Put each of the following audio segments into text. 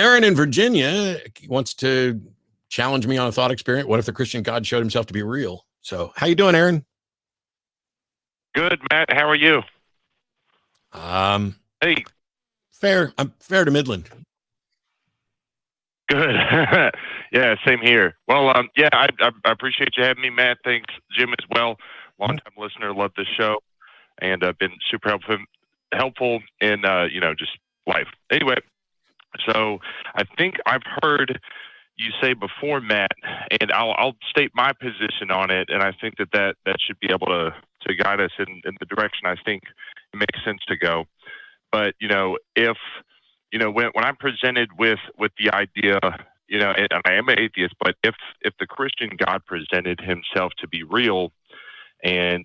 Aaron in Virginia wants to challenge me on a thought experiment. What if the Christian God showed himself to be real? So how you doing, Aaron? Good, Matt. How are you? Hey. Fair. I'm fair to Midland. Good. Yeah, same here. Well, yeah, I appreciate you having me, Matt. Thanks, Jim, as well. Long-time listener, love the show, and been super helpful in just life. Anyway, so I think I've heard you say before, Matt, and I'll state my position on it, and I think that should be able to guide us in the direction I think it makes sense to go. But if when I'm presented with the idea, and I am an atheist, but if the Christian God presented himself to be real, and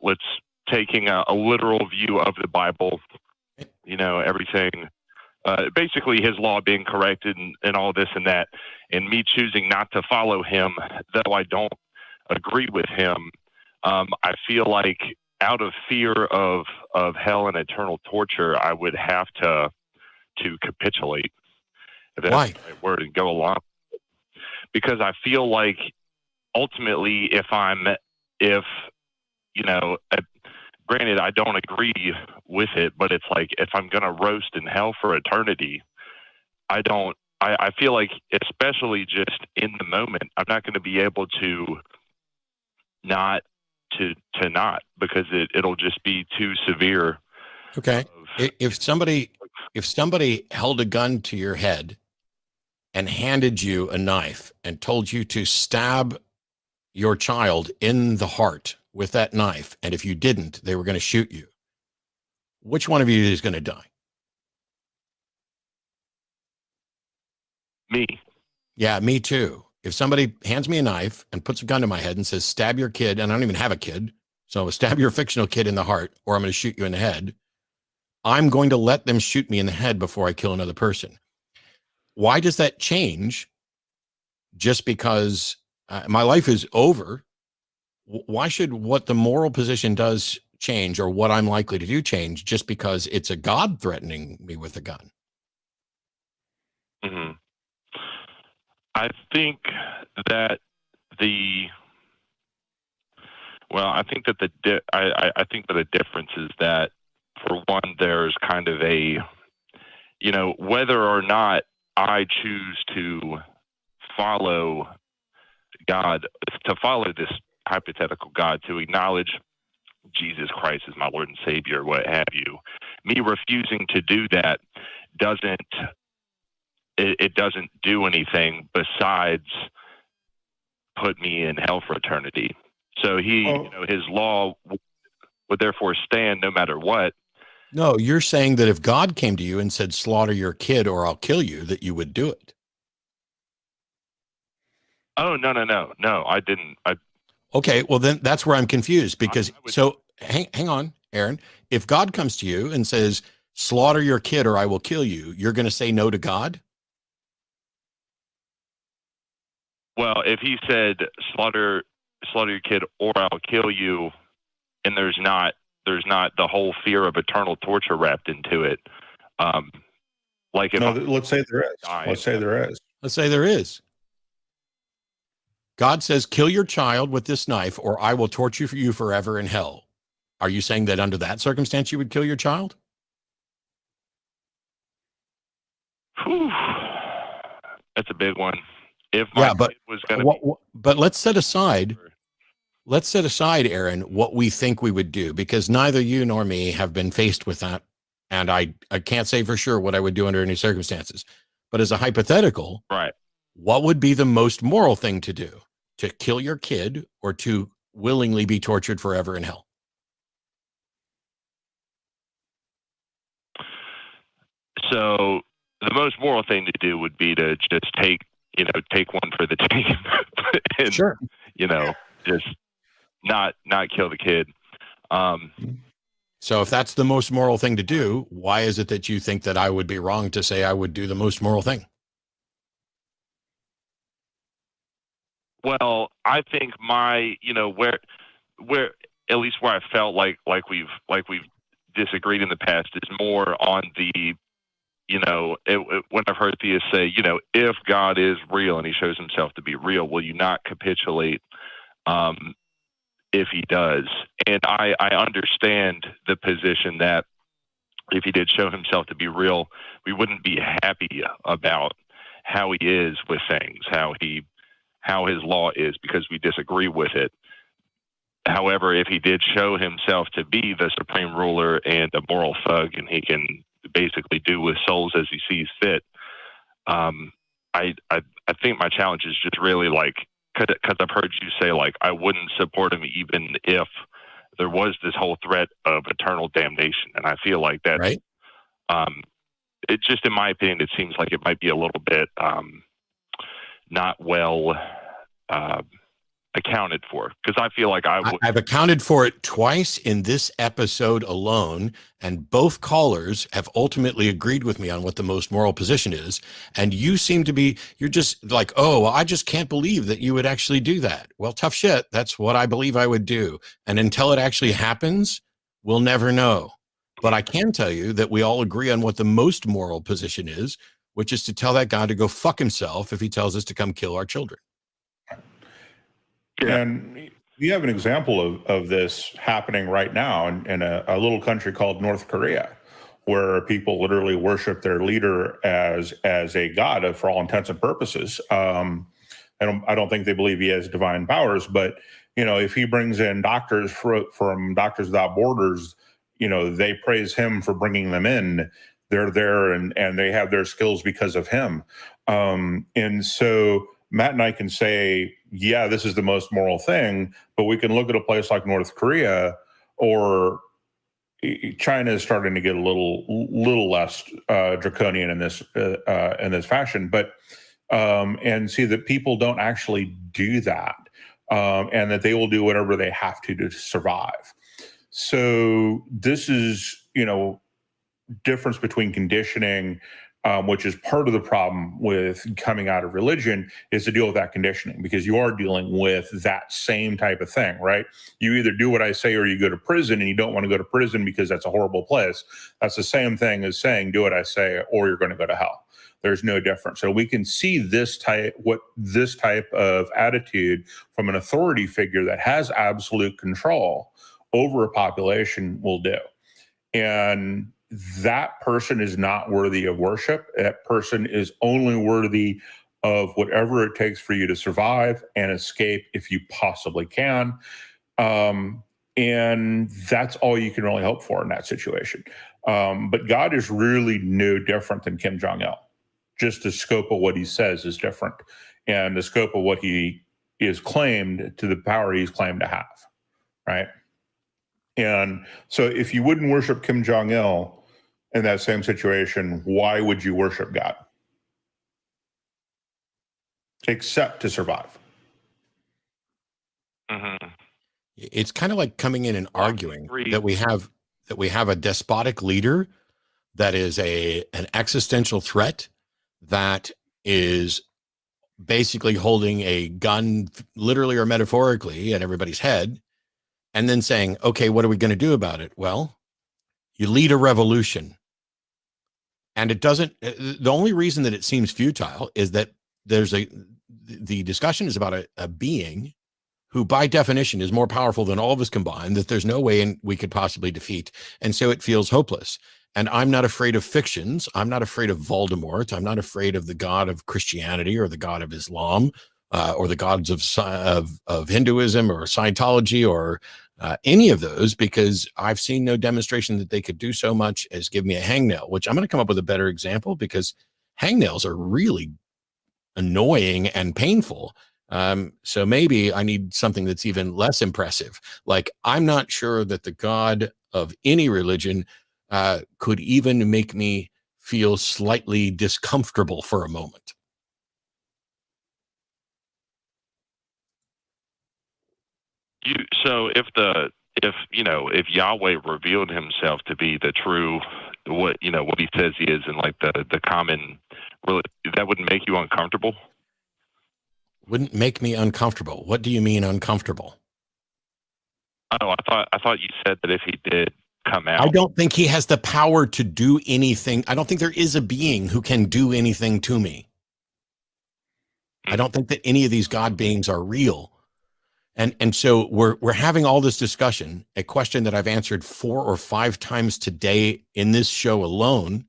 let's taking a literal view of the Bible, everything, basically his law being corrected and all this and that, and me choosing not to follow him, though I don't agree with him, I feel like out of fear of hell and eternal torture, I would have to capitulate. If that's Why? the right word, and go along. Because I feel like ultimately, granted, I don't agree with it, but it's like if I'm going to roast in hell for eternity, I feel like, especially just in the moment, I'm not going to be able to not, because it'll just be too severe. Okay. If somebody held a gun to your head and handed you a knife and told you to stab your child in the heart with that knife, and if you didn't, they were going to shoot you, which one of you is going to die? Me. Yeah, me too. If somebody hands me a knife and puts a gun to my head and says, stab your kid, and I don't even have a kid, so stab your fictional kid in the heart, or I'm going to shoot you in the head, I'm going to let them shoot me in the head before I kill another person. Why does that change just because my life is over? Why should what the moral position does change, or what I'm likely to do change, just because it's a God threatening me with a gun? Mm-hmm. I think that I think that the difference is that, for one, there's kind of a, whether or not I choose to follow God, to follow this hypothetical God, to acknowledge Jesus Christ as my Lord and Savior, what have you, me refusing to do that doesn't do anything besides put me in hell for eternity. So his law would therefore stand no matter what. No, you're saying that if God came to you and said, slaughter your kid or I'll kill you, that you would do it. Oh, no, I didn't. Okay, well then that's where I'm confused, because hang on, Aaron. If God comes to you and says, slaughter your kid or I will kill you, you're going to say no to God? Well, if he said slaughter your kid or I'll kill you, and there's not the whole fear of eternal torture wrapped into it. Let's say there is. Let's say there is. God says, kill your child with this knife or I will torture you forever in hell. Are you saying that under that circumstance you would kill your child? Whew. That's a big one. If kid was going to but let's set aside, Aaron, what we think we would do, because neither you nor me have been faced with that. And I can't say for sure what I would do under any circumstances, but as a hypothetical, right? What would be the most moral thing to do? To kill your kid or to willingly be tortured forever in hell? So the most moral thing to do would be to just take one for the team and, sure. Just not kill the kid. So if that's the most moral thing to do, why is it that you think that I would be wrong to say I would do the most moral thing? Well, I think where at least where I felt like we've disagreed in the past is more on the, when I've heard theists say, if God is real and he shows himself to be real, will you not capitulate if he does? And I understand the position that if he did show himself to be real, we wouldn't be happy about how he is with things, how his law is, because we disagree with it. However, if he did show himself to be the supreme ruler and a moral thug, and he can basically do with souls as he sees fit, I think my challenge is just really because I've heard you say I wouldn't support him even if there was this whole threat of eternal damnation, and I feel like that. Right. It just, in my opinion, it seems like it might be a little bit not well accounted for, because I feel like I've accounted for it twice in this episode alone, and both callers have ultimately agreed with me on what the most moral position is. And you seem to be, you're just like, oh, I just can't believe that you would actually do that. Well, tough shit. That's what I believe I would do. And until it actually happens, we'll never know. But I can tell you that we all agree on what the most moral position is, which is to tell that God to go fuck himself if he tells us to come kill our children. Yeah. And you have an example of this happening right now in a little country called North Korea, where people literally worship their leader as a god for all intents and purposes. I don't think they believe he has divine powers, but if he brings in doctors from Doctors Without Borders, they praise him for bringing them in. They're there and they have their skills because of him. And so Matt and I can say, yeah, this is the most moral thing, but we can look at a place like North Korea, or China is starting to get a little less draconian in this fashion, but and see that people don't actually do that, and that they will do whatever they have to survive. So this is, difference between conditioning, which is part of the problem with coming out of religion, is to deal with that conditioning, because you are dealing with that same type of thing, right? You either do what I say or you go to prison, and you don't want to go to prison because that's a horrible place. That's the same thing as saying, do what I say or you're going to go to hell. There's no difference. So we can see what this type of attitude from an authority figure that has absolute control over a population will do. And that person is not worthy of worship. That person is only worthy of whatever it takes for you to survive and escape if you possibly can. And that's all you can really hope for in that situation. But God is really no different than Kim Jong-il. Just the scope of what he says is different, and the scope of what he is claimed to, the power he's claimed to have, right? And so if you wouldn't worship Kim Jong-il in that same situation, why would you worship God? Except to survive. Mm-hmm. It's kind of like coming in and arguing that we have a despotic leader that is an existential threat, that is basically holding a gun, literally or metaphorically, at everybody's head, and then saying, okay, what are we going to do about it? Well, you lead a revolution. And it doesn't, the only reason that it seems futile is that the discussion is about a being who by definition is more powerful than all of us combined, that there's no way we could possibly defeat. And so it feels hopeless. And I'm not afraid of fictions. I'm not afraid of Voldemort. I'm not afraid of the God of Christianity or the God of Islam, or the gods of Hinduism or Scientology or any of those, because I've seen no demonstration that they could do so much as give me a hangnail, which I'm going to come up with a better example, because hangnails are really annoying and painful. So maybe I need something that's even less impressive. Like, I'm not sure that the God of any religion could even make me feel slightly discomfortable for a moment. So if Yahweh revealed himself to be the true, what he says he is, and like the common, really, that wouldn't make you uncomfortable? Wouldn't make me uncomfortable. What do you mean uncomfortable? Oh, I thought you said that if he did come out. I don't think he has the power to do anything. I don't think there is a being who can do anything to me. I don't think that any of these God beings are real. And so we're having all this discussion, a question that I've answered 4 or 5 times today in this show alone,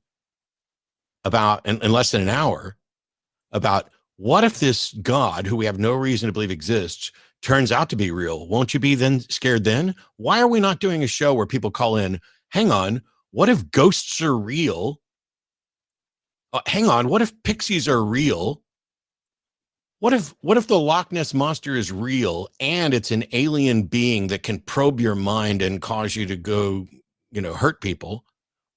about in less than an hour, about what if this God, who we have no reason to believe exists, turns out to be real? Won't you be then scared then? Why are we not doing a show where people call in, hang on, what if ghosts are real? Hang on, what if pixies are real? What if the Loch Ness Monster is real and it's an alien being that can probe your mind and cause you to go, hurt people?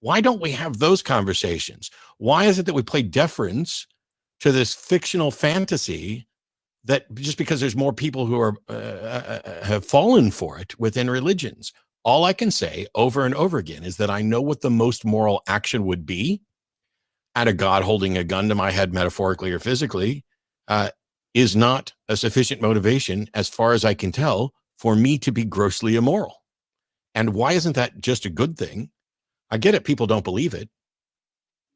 Why don't we have those conversations? Why is it that we play deference to this fictional fantasy that just because there's more people who are have fallen for it within religions? All I can say over and over again is that I know what the most moral action would be at a God holding a gun to my head, metaphorically or physically, is not a sufficient motivation, as far as I can tell, for me to be grossly immoral. And why isn't that just a good thing? I get it, people don't believe it,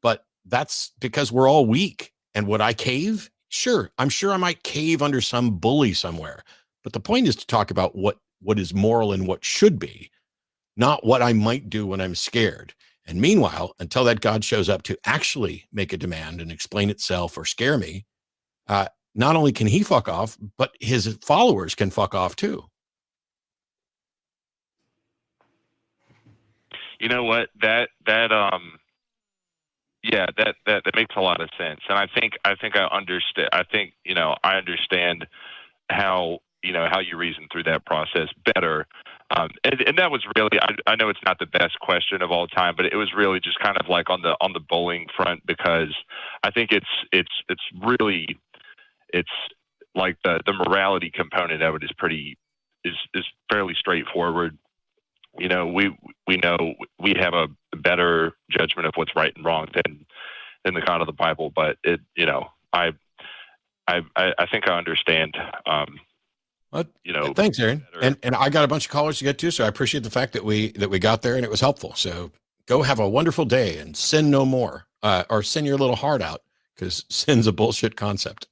but that's because we're all weak. And would I cave? Sure, I'm sure I might cave under some bully somewhere. But the point is to talk about what is moral and what should be, not what I might do when I'm scared. And meanwhile, until that God shows up to actually make a demand and explain itself or scare me, not only can he fuck off, but his followers can fuck off too. You know what? That makes a lot of sense. And I think I understand. I think, I understand how you reason through that process better. And that was really, I know it's not the best question of all time, but it was really just kind of like on the bullying front, because I think it's really, it's like the morality component of it is fairly straightforward. We know we have a better judgment of what's right and wrong than the God of the Bible, but I think I understand. Thanks, Aaron. And I got a bunch of callers to get to, so I appreciate the fact that we got there and it was helpful. So go have a wonderful day and sin no more, or sin your little heart out, because sin's a bullshit concept.